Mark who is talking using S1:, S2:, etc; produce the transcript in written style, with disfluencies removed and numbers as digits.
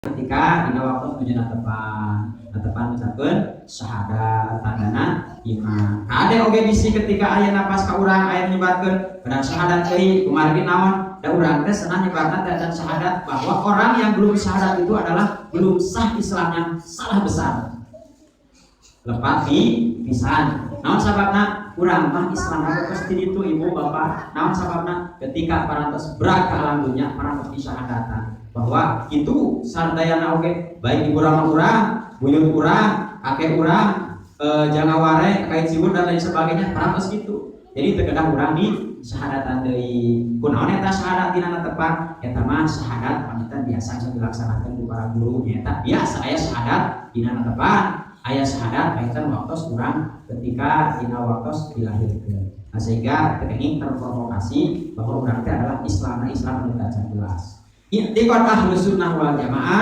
S1: ketika dina waktu nuju tepan ucapkeun syahadat tandana iman. Ade oge bisi ketika aya napas ka urang aya nyebatkeun benar syahadat deui kumargi naon da urang teh senang nyebatna dan syahadat bahwa orang yang belum syahadat itu adalah belum sah Islamnya, salah besar. Lepat pisan. Naon sababna? Urang mah Islam pasti itu ibu bapak. Naon sababna? Ketika parantos berat ke alam dunia parantos disyahadatan bahwa itu sardayana oge baik ibu urang, buyut urang, akeh urang, jangaware, kait siwur dan lain sebagainya parantos gitu. Jadi terkadang urang di syahadatan deui. Kunaon eta syahadat dina tepat? Eta mah syahadat pamitan biasa dilaksanakan ku para guru nya. Biasa aya syahadat dina tepat. Ayah syahadat kaitan waktos kurang ketika dina waktos dilahirkan. Nah sehingga ini terprovokasi bahwa orang itu adalah Islam anu jelas. Inti kota Ahlus Sunnah wal Jamaah